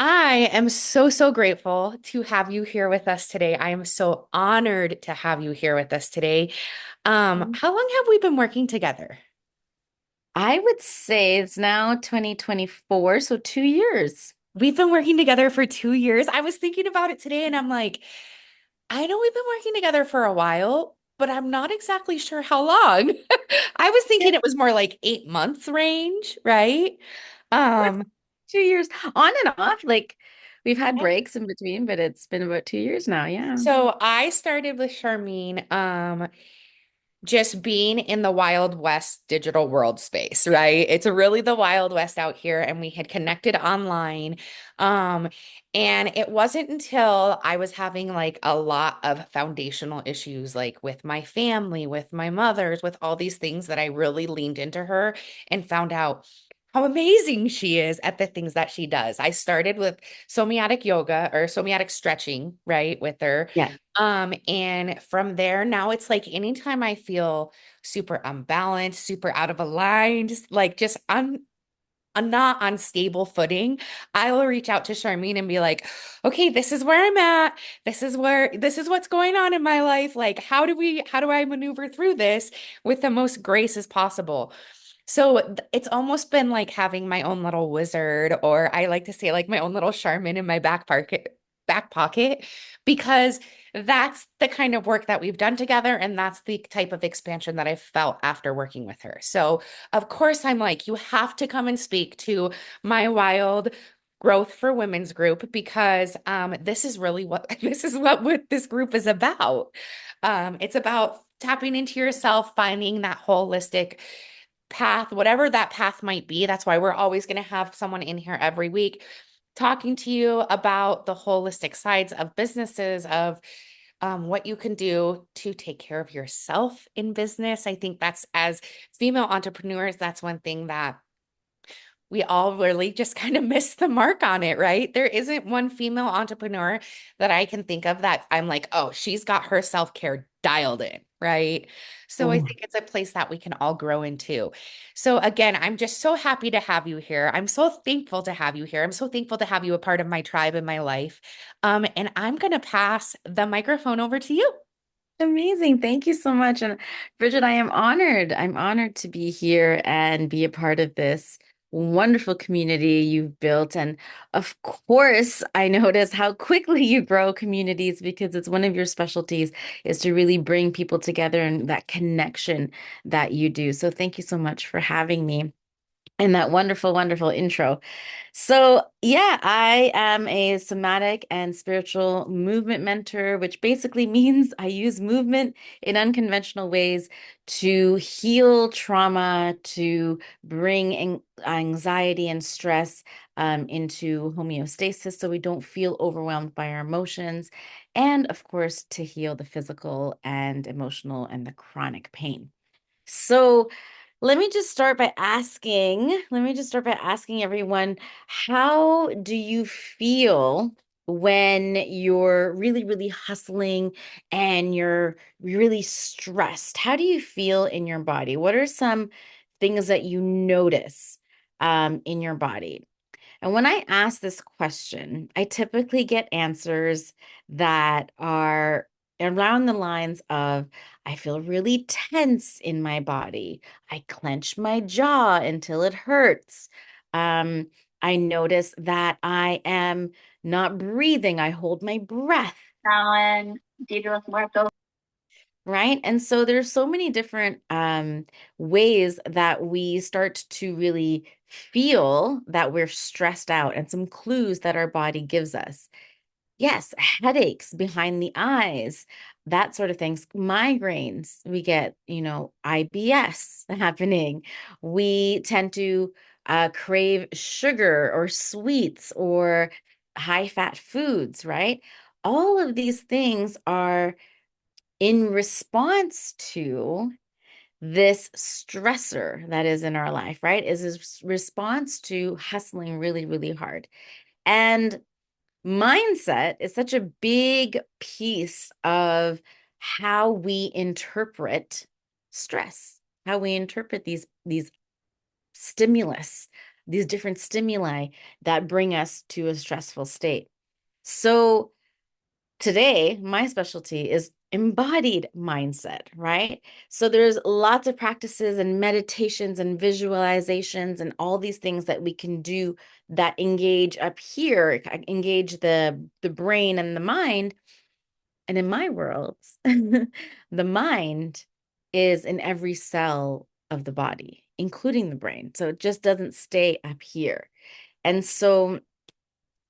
I am so grateful to have you here with us today. I am so honored to have you here with us today. How long have we been working together? I would say it's now 2024, so 2 years. We've been working together for 2 years. I was thinking about it today and I'm like, I know we've been working together for a while, but I'm not exactly sure how long. I was Yeah, thinking it was more like 8 months range, right? what? Um, 2 years on and off. Like we've had breaks in between, but it's been about 2 years now. Yeah. so I started with Charmeen. Just being in the Wild West digital world space, right? It's really the Wild West out here, and we had connected online. Um, and it wasn't until I was having like a lot of foundational issues, like with my family, with my mothers, with all these things that I really leaned into her and found out how amazing she is at the things that she does. I started with somatic yoga or somatic stretching, right, with her. Yeah. And from there, now it's like anytime I feel super unbalanced, super out of aligned, like just I'm not on stable footing, I will reach out to Charmene and be like, okay, this is where I'm at. This is what's going on in my life. Like, how do I maneuver through this with the most grace as possible? So it's almost been like having my own little wizard, or I like to say like my own little Charmin in my back pocket, because that's the kind of work that we've done together, and that's the type of expansion that I felt after working with her. So of course I'm like, you have to come and speak to my wild growth for women's group because this is really what what this group is about. It's about tapping into yourself, finding that holistic path, whatever that path might be. That's why we're always going to have someone in here every week talking to you about the holistic sides of businesses, of what you can do to take care of yourself in business. I think that's as female entrepreneurs, that's one thing that we all really just kind of miss the mark on it, right? There isn't one female entrepreneur that I can think of that I'm like, oh, she's got her self-care dialed in, right? So I Mm. think it's a place that we can all grow into. So again, I'm just so happy to have you here. I'm so thankful to have you here. I'm so thankful to have you a part of my tribe in my life. And I'm going to pass the microphone over to you. Amazing. Thank you so much. And Bridget, I am honored. I'm honored to be here and be a part of this wonderful community you've built. And of course, I notice how quickly you grow communities because it's one of your specialties is to really bring people together and that connection that you do. So thank you so much for having me and that wonderful intro. So, yeah, I am a somatic and spiritual movement mentor, which basically means I use movement in unconventional ways to heal trauma, to bring anxiety and stress into homeostasis so we don't feel overwhelmed by our emotions, and of course, to heal the physical and emotional and the chronic pain. So, let me just start by asking everyone, how do you feel when you're really hustling and you're really stressed? How do you feel in your body? What are some things that you notice in your body? And when I ask this question, I typically get answers that are around the lines of, I feel really tense in my body. I clench my jaw until it hurts. Um, I notice that I am not breathing. I hold my breath. Alan, do you feel more right? And so there's so many different ways that we start to really feel that we're stressed out and some clues that our body gives us. Yes, headaches behind the eyes, that sort of things. Migraines, we get, IBS happening. We tend to crave sugar or sweets or high fat foods, right? All of these things are in response to this stressor that is in our life, right? Is this response to hustling really hard. And mindset is such a big piece of how we interpret stress, how we interpret these stimulus. these different stimuli that bring us to a stressful state. So today, my specialty is embodied mindset, right? So there's lots of practices and meditations and visualizations and all these things that we can do that engage up here, engage the brain and the mind. And in my world, the mind is in every cell of the body, including the brain. So it just doesn't stay up here. And so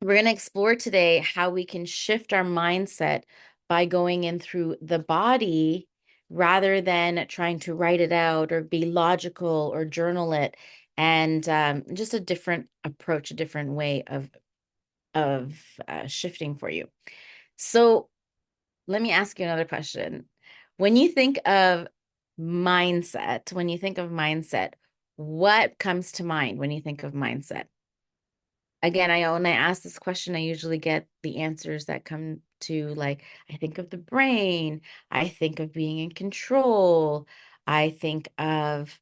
we're going to explore today how we can shift our mindset by going in through the body rather than trying to write it out or be logical or journal it, and just a different approach, a different way of shifting for you. So let me ask you another question. When you think of mindset, what comes to mind when you think of mindset? Again, when I ask this question, I usually get the answers that come to, like, I think of the brain, I think of being in control, I think of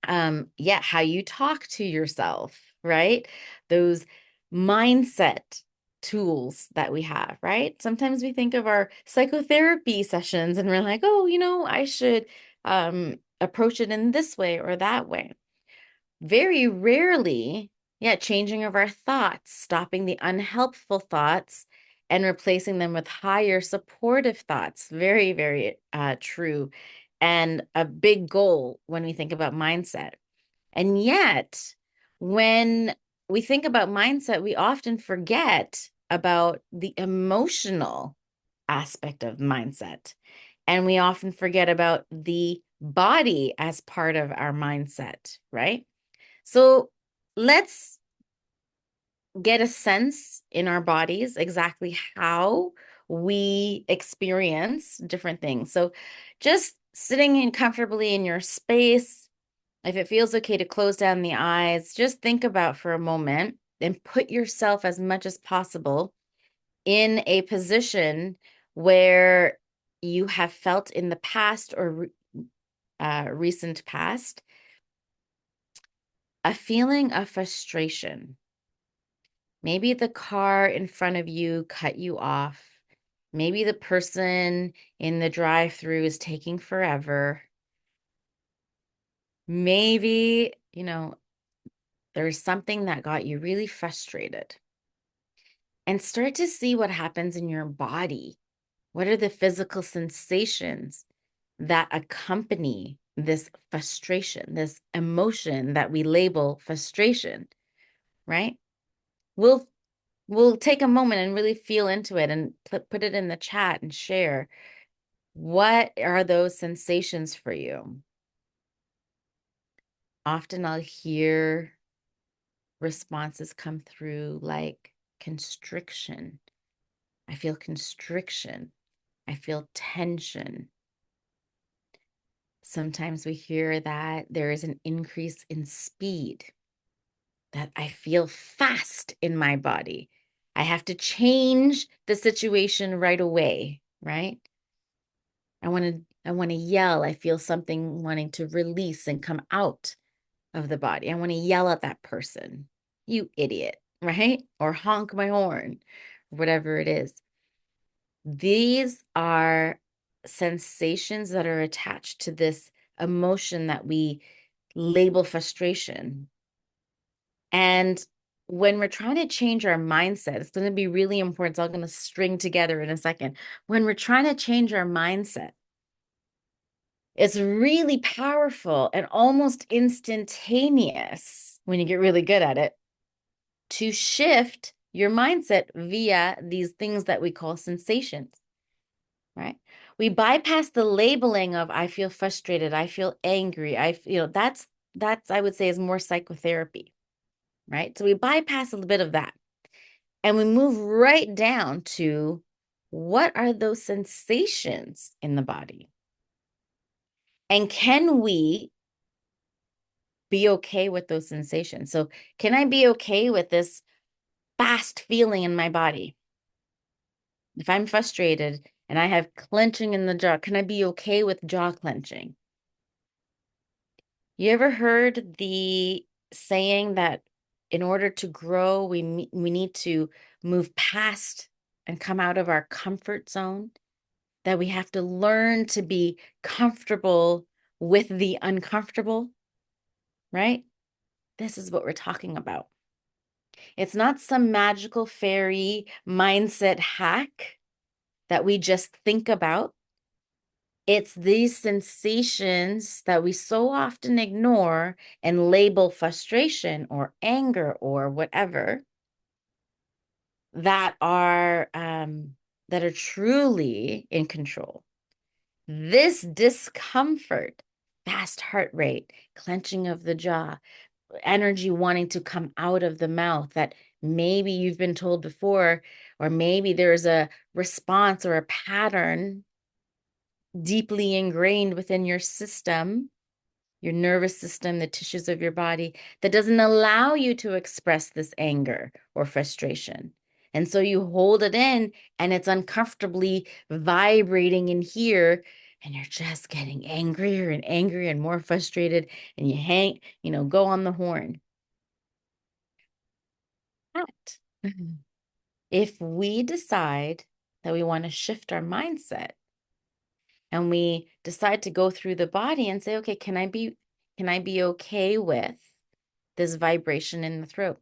yeah, how you talk to yourself, right? Those mindset tools that we have, right? Sometimes we think of our psychotherapy sessions and we're like, oh, I should approach it in this way or that way. Very rarely, yeah, changing of our thoughts, stopping the unhelpful thoughts and replacing them with higher supportive thoughts. Very, very true. And a big goal when we think about mindset. And yet, when we think about mindset, we often forget about the emotional aspect of mindset. And we often forget about the body as part of our mindset, right? So let's get a sense in our bodies exactly how we experience different things. So just sitting in comfortably in your space, if it feels okay to close down the eyes, just think about for a moment and put yourself as much as possible in a position where you have felt in the past or recent past a feeling of frustration. Maybe the car in front of you cut you off. Maybe the person in the drive-through is taking forever. Maybe, there's something that got you really frustrated. And start to see what happens in your body. What are the physical sensations that accompany this frustration, this emotion that we label frustration, right? We'll we'll take a moment and really feel into it and put it in the chat and share. What are those sensations for you? Often I'll hear responses come through like constriction. I feel constriction. I feel tension. Sometimes we hear that there is an increase in speed, that I feel fast in my body. I have to change the situation right away, right? I want to yell. I feel something wanting to release and come out of the body. I want to yell at that person, you idiot, right? Or honk my horn, whatever it is. These are sensations that are attached to this emotion that we label frustration. And when we're trying to change our mindset, it's going to be really important. It's all going to string together in a second. When we're trying to change our mindset, it's really powerful and almost instantaneous when you get really good at it to shift your mindset via these things that we call sensations, right? We bypass the labeling of I feel frustrated, I feel angry, I feel that's I would say is more psychotherapy, right? So we bypass a little bit of that and we move right down to what are those sensations in the body? And can we be okay with those sensations? So can I be okay with this fast feeling in my body? If I'm frustrated and I have clenching in the jaw, can I be okay with jaw clenching? You ever heard the saying that in order to grow, we need to move past and come out of our comfort zone, that we have to learn to be comfortable with the uncomfortable, right? This is what we're talking about. It's not some magical fairy mindset hack that we just think about. It's these sensations that we so often ignore and label frustration or anger or whatever that are truly in control. This discomfort, fast heart rate, clenching of the jaw, energy wanting to come out of the mouth that maybe you've been told before, or maybe there's a response or a pattern deeply ingrained within your system, your nervous system, the tissues of your body, that doesn't allow you to express this anger or frustration. And so you hold it in and it's uncomfortably vibrating in here, and you're just getting angrier and angrier and more frustrated, and go on the horn. But if we decide that we want to shift our mindset and we decide to go through the body and say, okay, can I be okay with this vibration in the throat?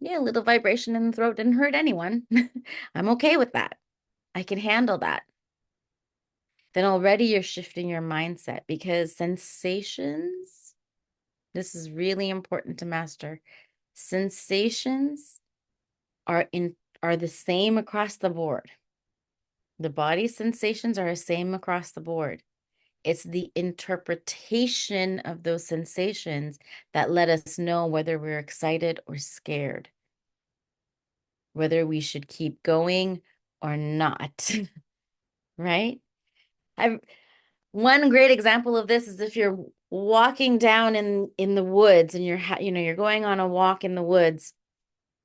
Yeah, a little vibration in the throat didn't hurt anyone. I'm okay with that. I can handle that. Then already you're shifting your mindset, because sensations, this is really important to master. Sensations are the same across the board. The body sensations are the same across the board. It's the interpretation of those sensations that let us know whether we're excited or scared, whether we should keep going or not, right? I've One great example of this is if you're walking down in the woods and you're going on a walk in the woods,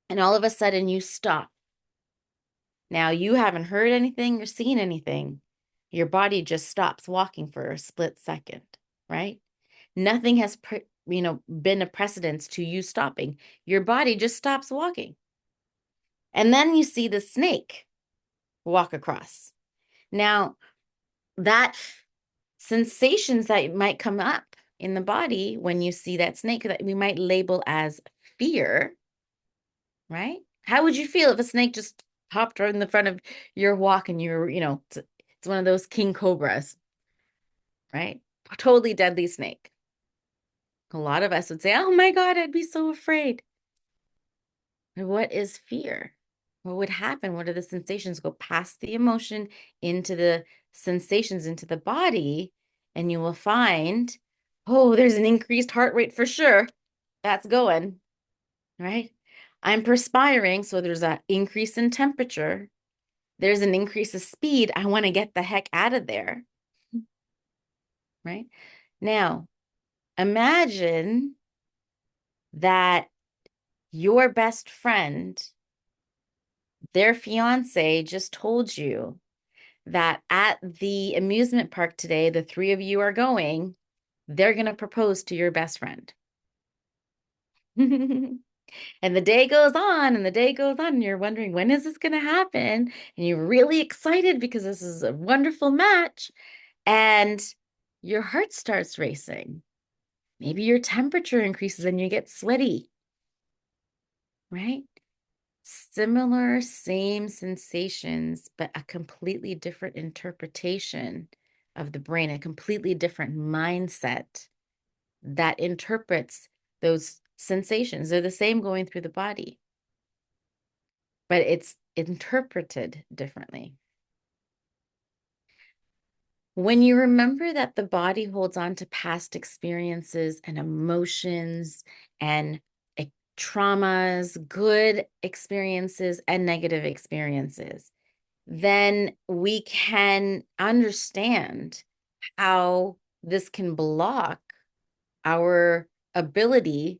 and all of a sudden you stop. Now you haven't heard anything or seen anything. Your body just stops walking for a split second, right? Nothing has been a precedence to you stopping. Your body just stops walking. And then you see the snake walk across. Now, that sensations that might come up in the body when you see that snake that we might label as fear, right? How would you feel if a snake just hopped right in the front of your walk and it's one of those king cobras, right? Totally deadly snake. A lot of us would say, oh my God, I'd be so afraid. What is fear? What would happen? What are the sensations? Go past the emotion into the sensations, into the body, and you will find, oh, there's an increased heart rate for sure. That's going, right? I'm perspiring, so there's an increase in temperature. There's an increase of speed. I want to get the heck out of there, right? Now, imagine that your best friend, their fiance, just told you that at the amusement park today, the three of you are going, they're going to propose to your best friend. And the day goes on and the day goes on, and you're wondering, when is this going to happen? And you're really excited because this is a wonderful match. And your heart starts racing. Maybe your temperature increases and you get sweaty, right? Similar, same sensations, but a completely different interpretation of the brain, a completely different mindset that interprets those sensations. They're the same going through the body, but it's interpreted differently. When you remember that the body holds on to past experiences and emotions and traumas, good experiences and negative experiences, then we can understand how this can block our ability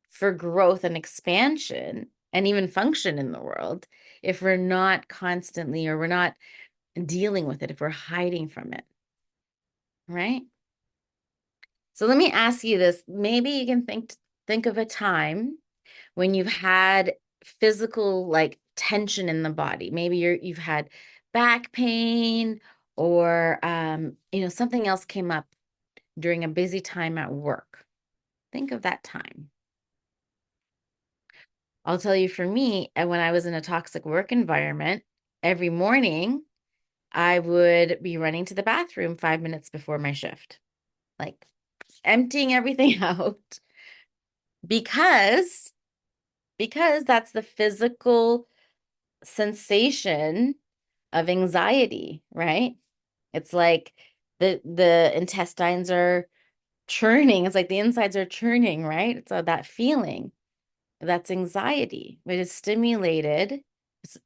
for growth and expansion and even function in the world if we're not constantly, or we're not dealing with it, if we're hiding from it, right? So let me ask you this. Maybe you can think of a time when you've had physical like tension in the body. Maybe you've had back pain or something else came up during a busy time at work. Think of that time. I'll tell you for me, when I was in a toxic work environment, every morning I would be running to the bathroom 5 minutes before my shift, like emptying everything out because that's the physical sensation of anxiety, right? It's like the intestines are churning. It's like the insides are churning, right? So that feeling, that's anxiety. It is stimulated.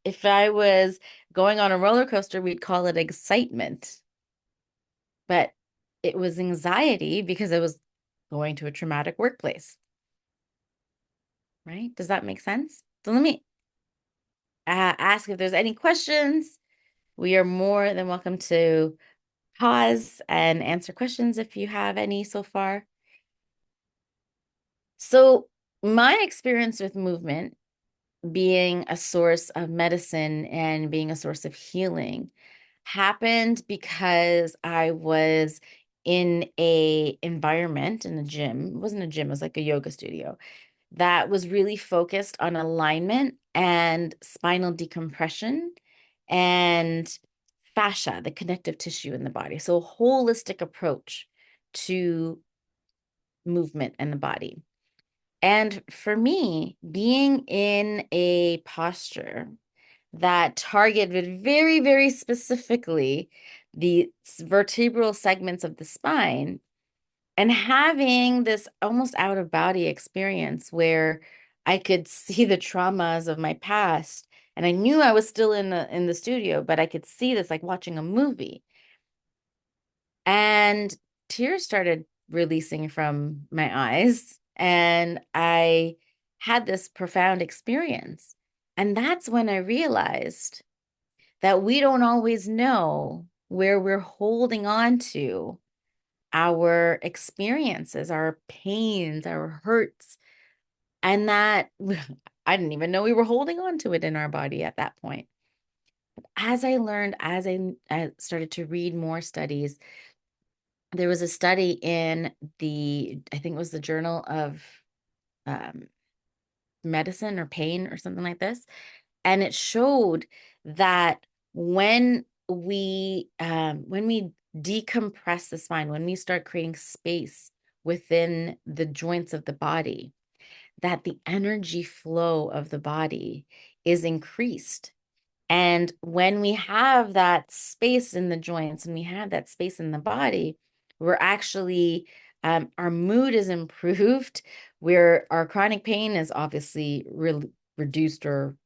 If I was going on a roller coaster, we'd call it excitement, but it was anxiety because it was going to a traumatic workplace, right? Does that make sense? So let me ask if there's any questions. We are more than welcome to pause and answer questions if you have any so far. So, my experience with movement being a source of medicine and being a source of healing happened because I was in a environment in a gym. It wasn't a gym, it was like a yoga studio that was really focused on alignment and spinal decompression and fascia, the connective tissue in the body. So a holistic approach to movement in the body. And for me, being in a posture that targeted very, very specifically the vertebral segments of the spine and having this almost out of body experience where I could see the traumas of my past. And I knew I was still in the studio, but I could see this like watching a movie. And tears started releasing from my eyes. And I had this profound experience. And that's when I realized that we don't always know where we're holding on to our experiences, our pains, our hurts, and that I didn't even know we were holding on to it in our body at that point. As I learned, I started to read more studies, there was a study in I think it was the Journal of um, Medicine or Pain or something like this, and it showed that when we decompress the spine, when we start creating space within the joints of the body, that the energy flow of the body is increased. And when we have that space in the joints and we have that space in the body, we're actually, our mood is improved, where our chronic pain is obviously reduced or,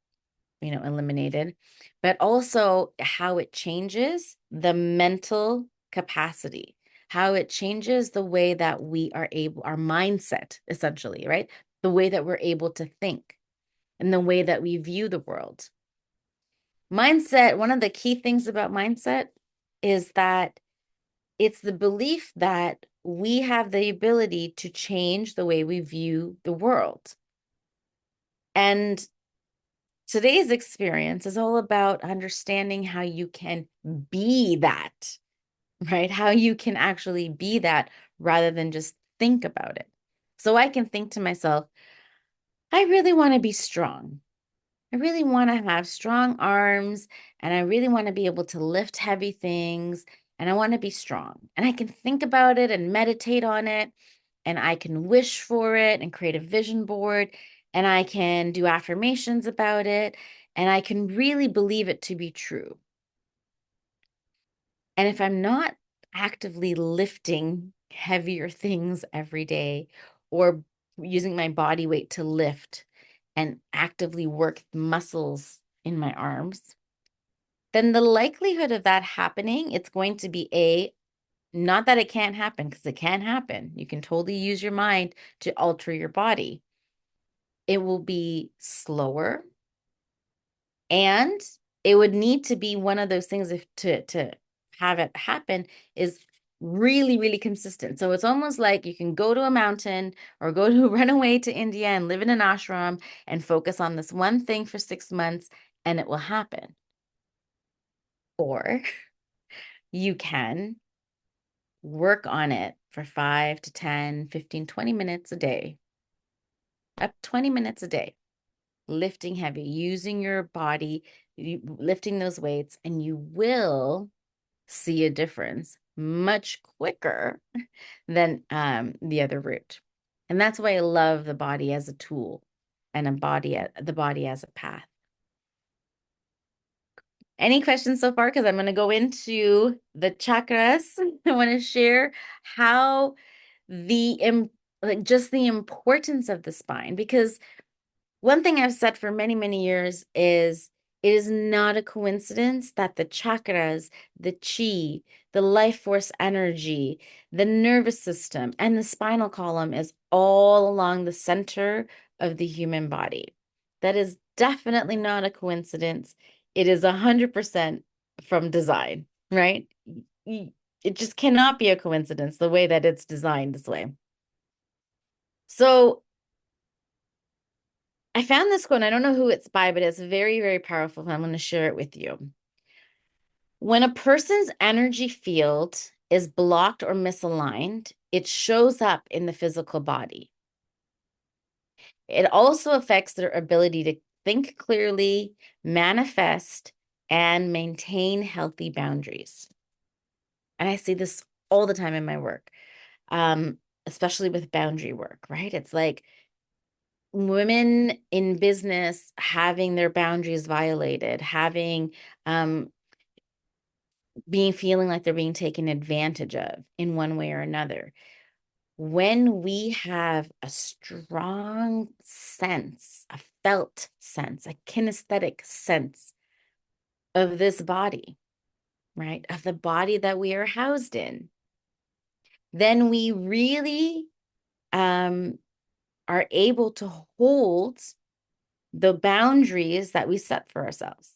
eliminated, but also how it changes the mental capacity, how it changes the way that we are able, our mindset, essentially, right? The way that we're able to think and the way that we view the world. Mindset, one of the key things about mindset is that it's the belief that we have the ability to change the way we view the world. And today's experience is all about understanding how you can be that, right? How you can actually be that rather than just think about it. So I can think to myself, I really want to be strong. I really want to have strong arms and I really want to be able to lift heavy things and I want to be strong. And I can think about it and meditate on it and I can wish for it and create a vision board and I can do affirmations about it and I can really believe it to be true. And if I'm not actively lifting heavier things every day or using my body weight to lift and actively work muscles in my arms, then the likelihood of that happening, it's going to be not that it can't happen, because it can happen. You can totally use your mind to alter your body. It will be slower and it would need to be one of those things if to have it happen is really, really consistent. So it's almost like you can go to a mountain or go to run away to India and live in an ashram and focus on this one thing for 6 months and it will happen. Or you can work on it for 5 to 10, 15, 20 minutes a day, up 20 minutes a day, lifting heavy, using your body, lifting those weights, and you will see a difference much quicker than the other route. And that's why I love the body as a tool and the body as a path. Any questions so far? Because I'm going to go into the chakras. I want to share how like just the importance of the spine, because one thing I've said for many, many years is it is not a coincidence that the chakras, the chi, the life force energy, the nervous system, and the spinal column is all along the center of the human body. That is definitely not a coincidence. It is 100% from design, right? It just cannot be a coincidence the way that it's designed this way. So I found this quote. I don't know who it's by, but it's very, very powerful. I'm going to share it with you. When a person's energy field is blocked or misaligned, it shows up in the physical body. It also affects their ability to think clearly, manifest, and maintain healthy boundaries. And I see this all the time in my work, especially with boundary work, right? It's like women in business having their boundaries violated, having being feeling like they're being taken advantage of in one way or another. When we have a strong sense, a felt sense, a kinesthetic sense of this body, right? Of the body that we are housed in, then we really are able to hold the boundaries that we set for ourselves.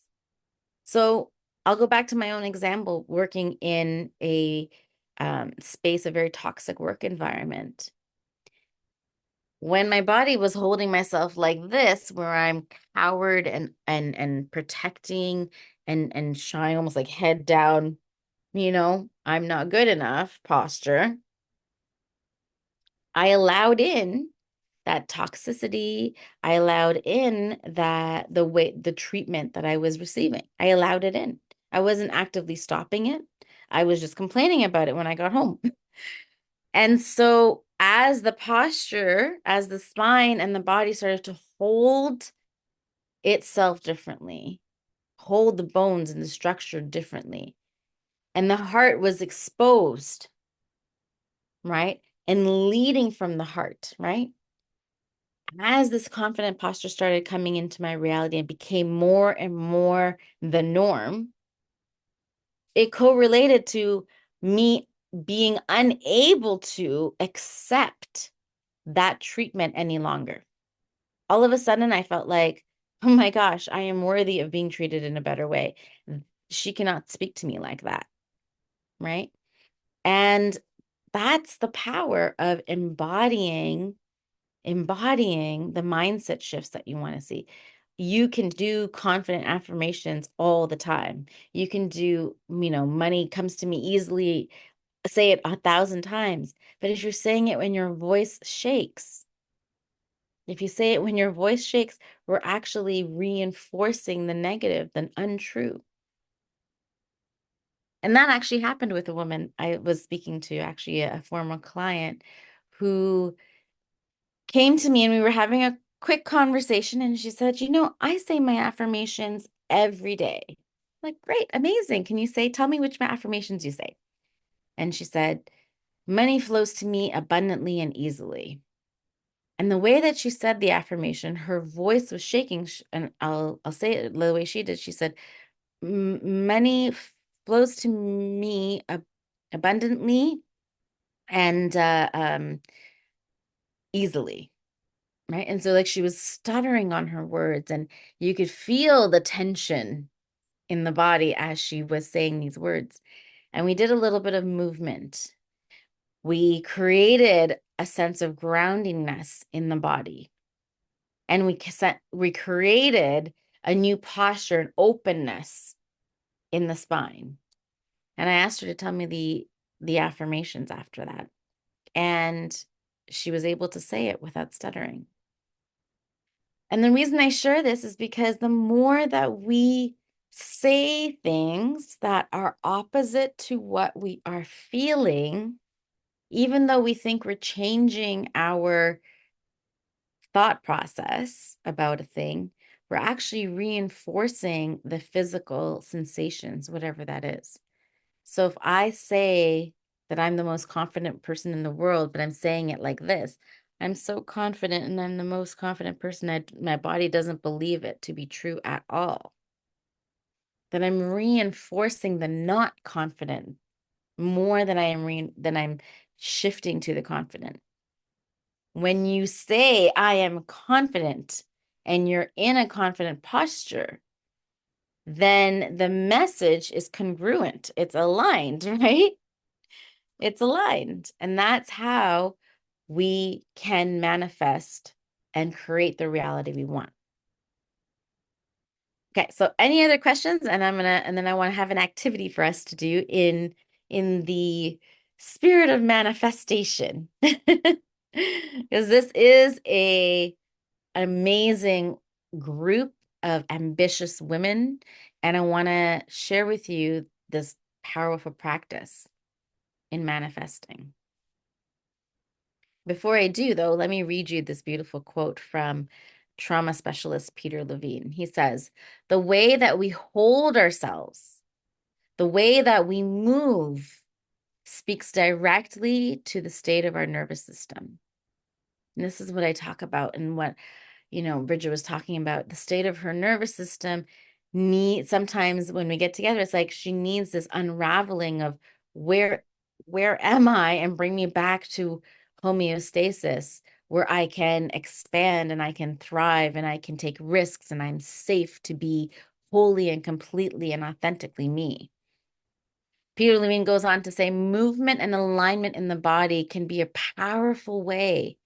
So I'll go back to my own example, working in a space, a very toxic work environment. When my body was holding myself like this, where I'm cowered and protecting and shying almost like head down, I'm not good enough posture, I allowed in that toxicity. I allowed in that the treatment that I was receiving. I allowed it in. I wasn't actively stopping it. I was just complaining about it when I got home. And so as the posture, as the spine and the body started to hold itself differently, hold the bones and the structure differently, and the heart was exposed, right? And leading from the heart, right? As this confident posture started coming into my reality and became more and more the norm, it correlated to me being unable to accept that treatment any longer. All of a sudden, I felt like, oh my gosh, I am worthy of being treated in a better way. She cannot speak to me like that, right? And that's the power of embodying the mindset shifts that you want to see. You can do confident affirmations all the time. You can do, money comes to me easily, say it 1,000 times. But if you're saying it when your voice shakes, if you say it when your voice shakes, we're actually reinforcing the negative, the untrue. And that actually happened with a woman I was speaking to, actually a former client who came to me and we were having a quick conversation and she said, I say my affirmations every day. I'm like, great, amazing. Tell me which affirmations you say. And she said, money flows to me abundantly and easily. And the way that she said the affirmation, her voice was shaking. And I'll say it the way she did. She said, money flows to me abundantly and easily. Right. And so like she was stuttering on her words and you could feel the tension in the body as she was saying these words. And we did a little bit of movement We created a sense of groundingness in the body. And we created a new posture and openness in the spine. And I asked her to tell me the affirmations after that. And she was able to say it without stuttering. And the reason I share this is because the more that we say things that are opposite to what we are feeling, even though we think we're changing our thought process about a thing, we're actually reinforcing the physical sensations, whatever that is. So if I say that I'm the most confident person in the world, but I'm saying it like this, I'm so confident and I'm the most confident person, my body doesn't believe it to be true at all. Then I'm reinforcing the not confident more than I'm shifting to the confident. When you say I am confident and you're in a confident posture, then the message is congruent. It's aligned, right? It's aligned. And that's how we can manifest and create the reality we want. Okay, so any other questions? And then I want to have an activity for us to do in the spirit of manifestation. Because this is a amazing group of ambitious women, and I want to share with you this powerful practice in manifesting. Before I do, though, let me read you this beautiful quote from trauma specialist Peter Levine. He says, "The way that we hold ourselves, the way that we move, speaks directly to the state of our nervous system." And this is what I talk about and what Bridget was talking about. The state of her nervous system sometimes when we get together, it's like she needs this unraveling of where where am I, and bring me back to homeostasis where I can expand and I can thrive and I can take risks and I'm safe to be wholly and completely and authentically me. Peter Levine goes on to say movement and alignment in the body can be a powerful way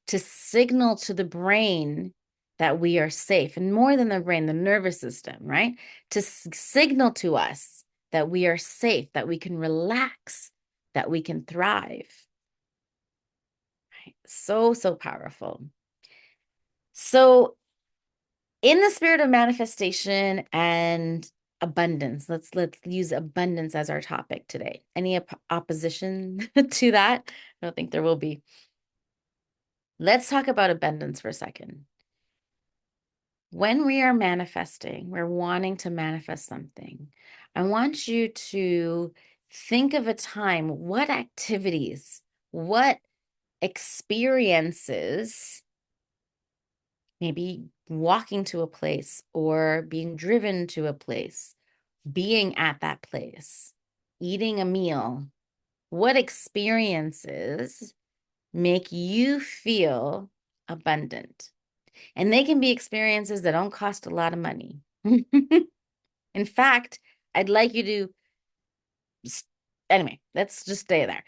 to signal to the brain that we are safe. And more than the brain, the nervous system, right? To signal to us that we are safe, that we can relax, that we can thrive. Right? So, so powerful. So, in the spirit of manifestation and abundance, let's use abundance as our topic today. Any opposition to that? I don't think there will be. Let's talk about abundance for a second. When we are manifesting, we're wanting to manifest something. I want you to think of a time, what activities, what experiences, maybe walking to a place or being driven to a place, being at that place, eating a meal, what experiences make you feel abundant? And they can be experiences that don't cost a lot of money. In fact, I'd like you anyway, let's just stay there.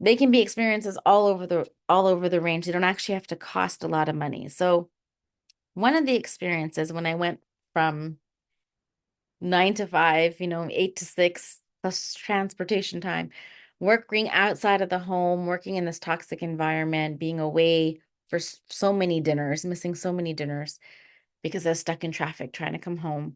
They can be experiences all over the range. They don't actually have to cost a lot of money. So one of the experiences when I went from 9 to 5, 8 to 6, plus transportation time, working outside of the home, working in this toxic environment, being away for so many dinners, missing so many dinners because I was stuck in traffic trying to come home.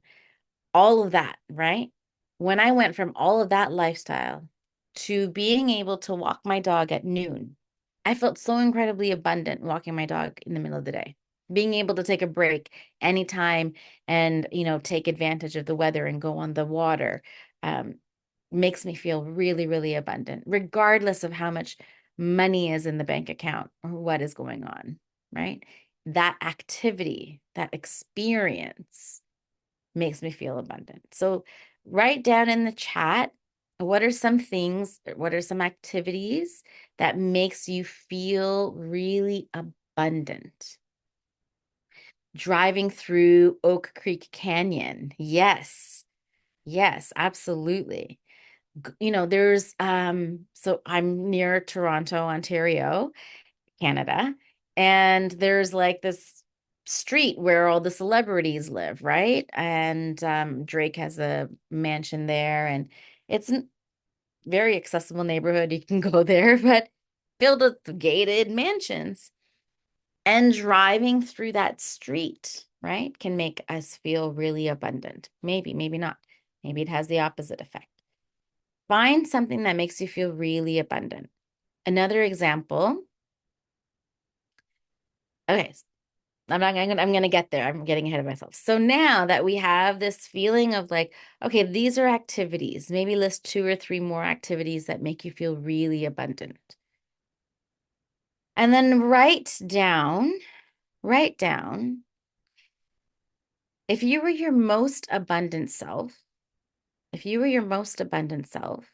All of that, right? When I went from all of that lifestyle to being able to walk my dog at noon, I felt so incredibly abundant walking my dog in the middle of the day. Being able to take a break anytime and, take advantage of the weather and go on the water makes me feel really, really abundant, regardless of how much money is in the bank account or what is going on, right? That activity, that experience makes me feel abundant. So write down in the chat, what are some things, what are some activities that makes you feel really abundant? Driving through Oak Creek Canyon. Yes. Yes, absolutely. there's so I'm near Toronto, Ontario, Canada, and there's like this street where all the celebrities live, right? And Drake has a mansion there, and it's a very accessible neighborhood. You can go there, but filled with gated mansions. And driving through that street, right, can make us feel really abundant. Maybe, maybe not. Maybe it has the opposite effect. Find something that makes you feel really abundant. Another example. Okay, I'm gonna get there. I'm getting ahead of myself. So now that we have this feeling of like, okay, these are activities, maybe list two or three more activities that make you feel really abundant. And then write down, if you were your most abundant self, if you were your most abundant self,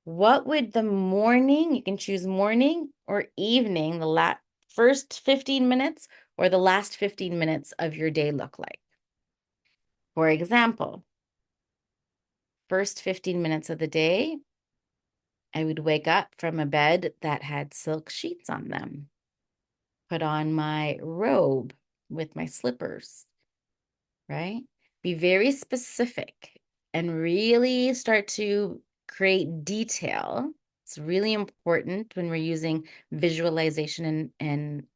what would the morning, you can choose morning or evening, the first 15 minutes or the last 15 minutes of your day look like? For example, first 15 minutes of the day, I would wake up from a bed that had silk sheets on them, put on my robe with my slippers, right? Be very specific and really start to create detail. It's really important when we're using visualization and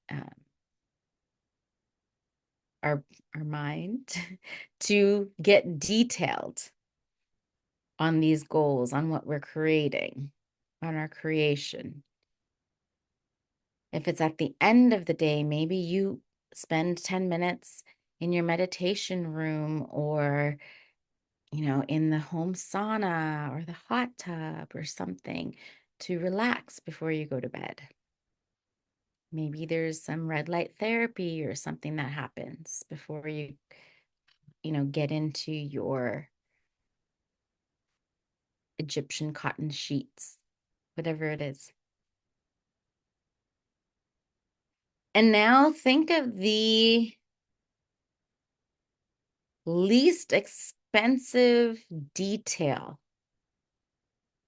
our mind to get detailed on these goals, on what we're creating, on our creation. If it's at the end of the day, maybe you spend 10 minutes in your meditation room or in the home sauna or the hot tub or something to relax before you go to bed. Maybe there's some red light therapy or something that happens before you get into your Egyptian cotton sheets, whatever it is. And now think of least expensive detail,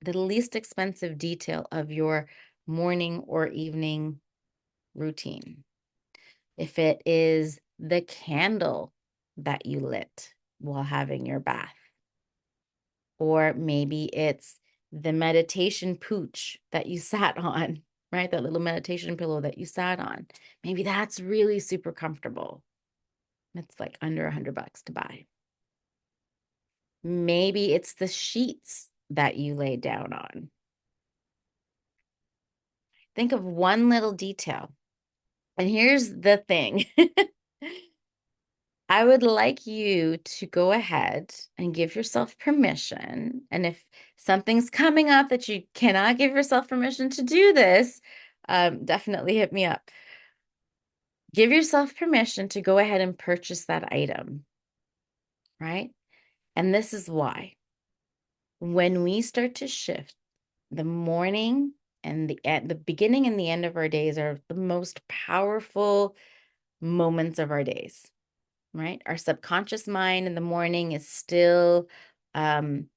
the least expensive detail of your morning or evening routine. If it is the candle that you lit while having your bath, or maybe it's the meditation pooch that you sat on, right? That little meditation pillow that you sat on. Maybe that's really super comfortable. It's like under $100 to buy. Maybe it's the sheets that you lay down on. Think of one little detail. And here's the thing. I would like you to go ahead and give yourself permission. And if something's coming up that you cannot give yourself permission to do this, definitely hit me up. Give yourself permission to go ahead and purchase that item, right? And this is why. When we start to shift, the morning and the beginning and the end of our days are the most powerful moments of our days, right? Our subconscious mind in the morning is still um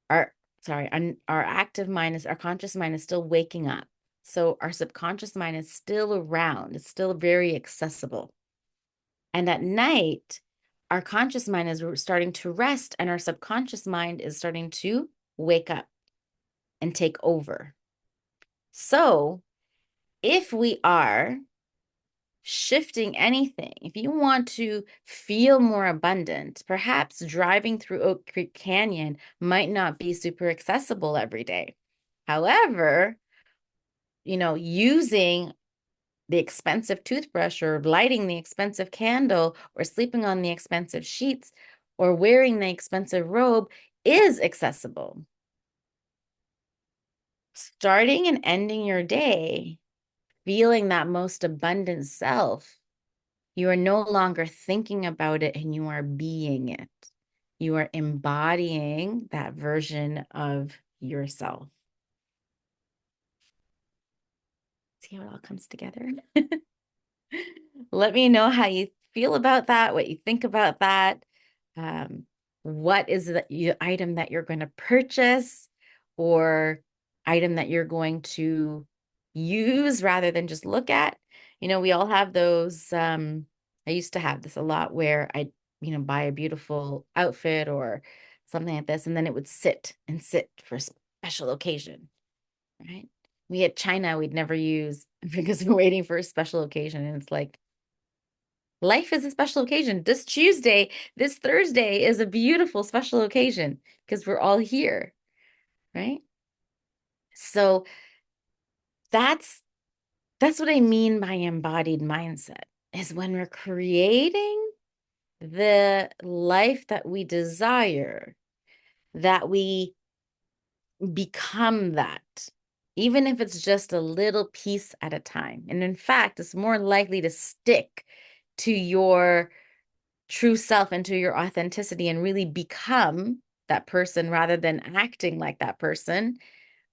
our sorry, our active mind is our conscious mind is still waking up. So our subconscious mind is still around. It's still very accessible. And at night, our conscious mind is starting to rest and our subconscious mind is starting to wake up and take over. So, if we are shifting anything, if you want to feel more abundant, perhaps driving through Oak Creek Canyon might not be super accessible every day. However, using the expensive toothbrush or lighting the expensive candle or sleeping on the expensive sheets or wearing the expensive robe is accessible. Starting and ending your day feeling that most abundant self, you are no longer thinking about it and you are being it. You are embodying that version of yourself. See how it all comes together? Let me know how you feel about that, what you think about that. What is the item that you're going to purchase? or item that you're going to use rather than just look at. We all have those. I used to have this a lot where I, buy a beautiful outfit or something like this, and then it would sit and sit for a special occasion, right? We had China we'd never use because we're waiting for a special occasion. And it's like, life is a special occasion. This Tuesday, this Thursday is a beautiful special occasion because we're all here, right? So that's that's what I mean by embodied mindset is when we're creating the life that we desire, that we become that, even if it's just a little piece at a time. And in fact, it's more likely to stick to your true self and to your authenticity and really become that person rather than acting like that person.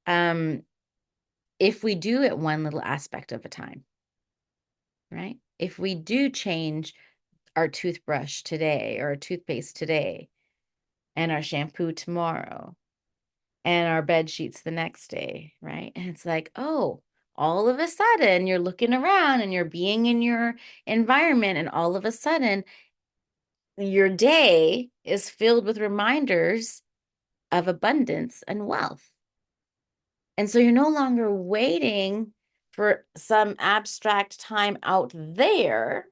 Um, if we do it one little aspect of a time, right? If we do change our toothbrush today or our toothpaste today and our shampoo tomorrow and our bed sheets the next day, right? And it's like, oh, all of a sudden you're looking around and you're being in your environment, and all of a sudden your day is filled with reminders of abundance and wealth. And so you're no longer waiting for some abstract time out there,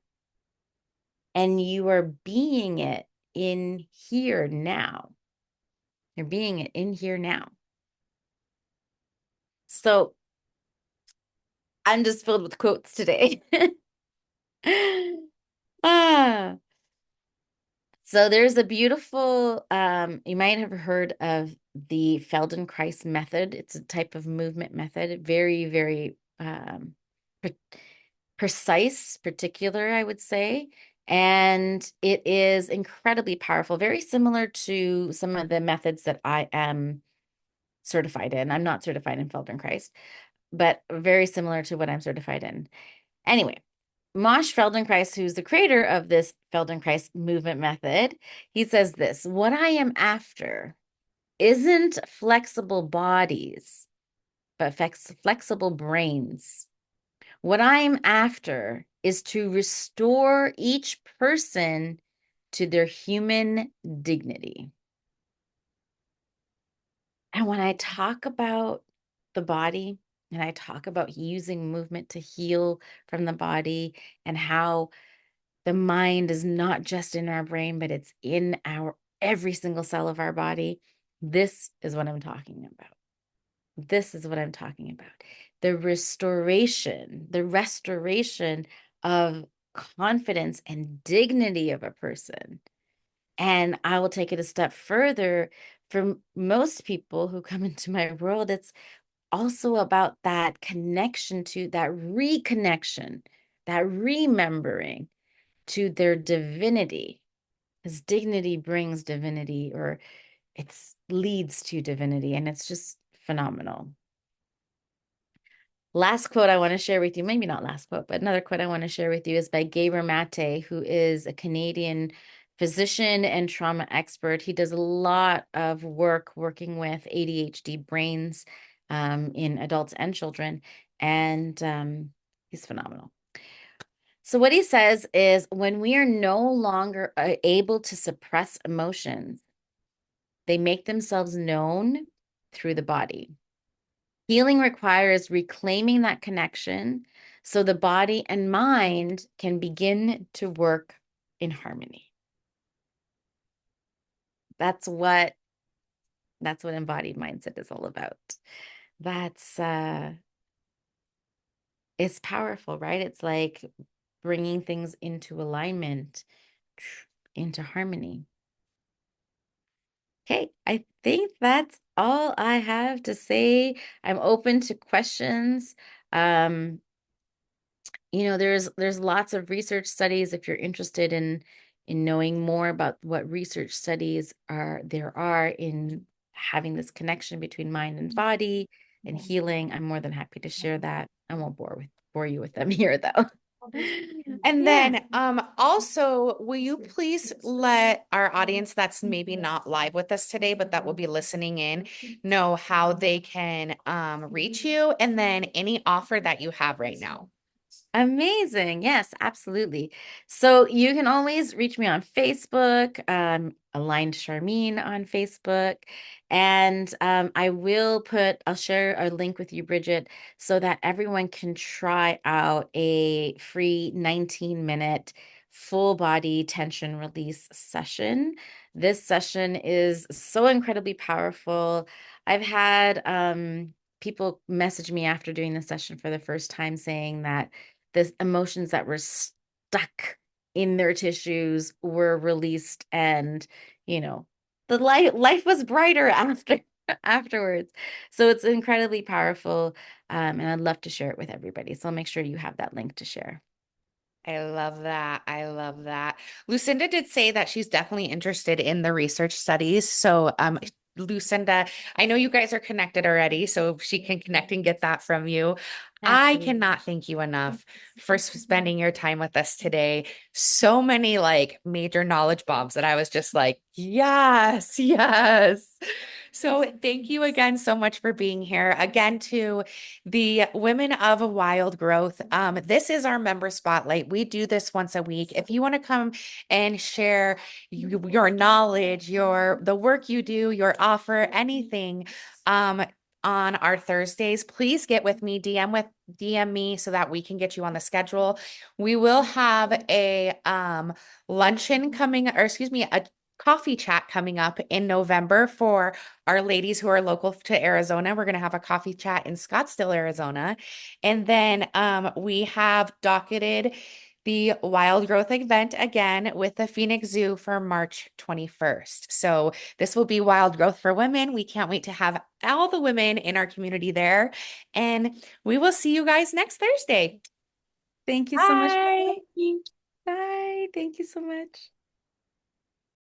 and you are being it in here now. You're being it in here now. So I'm just filled with quotes today. ah, so there's a beautiful, you might have heard of the Feldenkrais method. It's a type of movement method, very, very pre precise, particular, I would say. And it is incredibly powerful, very similar to some of the methods that I am certified in. I'm not certified in Feldenkrais, but very similar to what I'm certified in. Anyway, Mosh Feldenkrais, who's the creator of this Feldenkrais movement method, he says this: what I am after isn't flexible bodies, but flexible brains. What I'm after is to restore each person to their human dignity. And when I talk about the body and I talk about using movement to heal from the body, and how the mind is not just in our brain, but it's in our every single cell of our body, this is what I'm talking about. This is what I'm talking about. The restoration of confidence and dignity of a person. And I will take it a step further. For most people who come into my world, it's also about that connection to that reconnection, that remembering to their divinity. Because dignity brings divinity, or it leads to divinity, and it's just phenomenal. Last quote I want to share with you, maybe not last quote, but another quote I want to share with you is by Gabor Mate, who is a Canadian physician and trauma expert. He does a lot of work working with ADHD brains in adults and children, and he's phenomenal. So what he says is, when we are no longer able to suppress emotions, they make themselves known through the body. Healing requires reclaiming that connection so the body and mind can begin to work in harmony. That's what embodied mindset is all about. That's it's powerful, right? It's like bringing things into alignment, into harmony. Okay, I think that's all I have to say. I'm open to questions. Um, there's lots of research studies if you're interested in knowing more about what research studies there are in having this connection between mind and body and healing. I'm more than happy to share that. I won't bore you with them here though. And Yeah. then also, will you please let our audience that's maybe not live with us today, but that will be listening in, know how they can reach you and then any offer that you have right now? Amazing. Yes, absolutely. So you can always reach me on Facebook, Aligned Sharmeen on Facebook. And I'll share a link with you, Bridget, so that everyone can try out a free 19-minute full body tension release session. This session is so incredibly powerful. I've had people message me after doing the session for the first time saying that the emotions that were stuck in their tissues were released, and you know the life was brighter after afterwards. So it's incredibly powerful, and I'd love to share it with everybody, so I'll make sure you have that link to share. I love that. I love that. Lucinda did say that she's definitely interested in the research studies. So, Lucinda, I know you guys are connected already, so if she can connect and get that from you. I Absolutely. cannot thank you enough for spending your time with us today. So many like major knowledge bombs that I was just like, yes, yes. So thank you again so much for being here. Again, to the Women of Wild Growth. This is our member spotlight. We do this once a week. If you want to come and share your knowledge, the work you do, your offer, anything, on our Thursdays, please get with me, DM me so that we can get you on the schedule. We will have a luncheon coming, or excuse me, a coffee chat coming up in November for our ladies who are local to Arizona. We're going to have a coffee chat in Scottsdale, Arizona. And then we have docketed the Wild Growth event again with the Phoenix Zoo for March 21st. So this will be Wild Growth for Women. We can't wait to have all the women in our community there. And we will see you guys next Thursday. Thank you so much for Bye. having me. Bye. Thank you so much.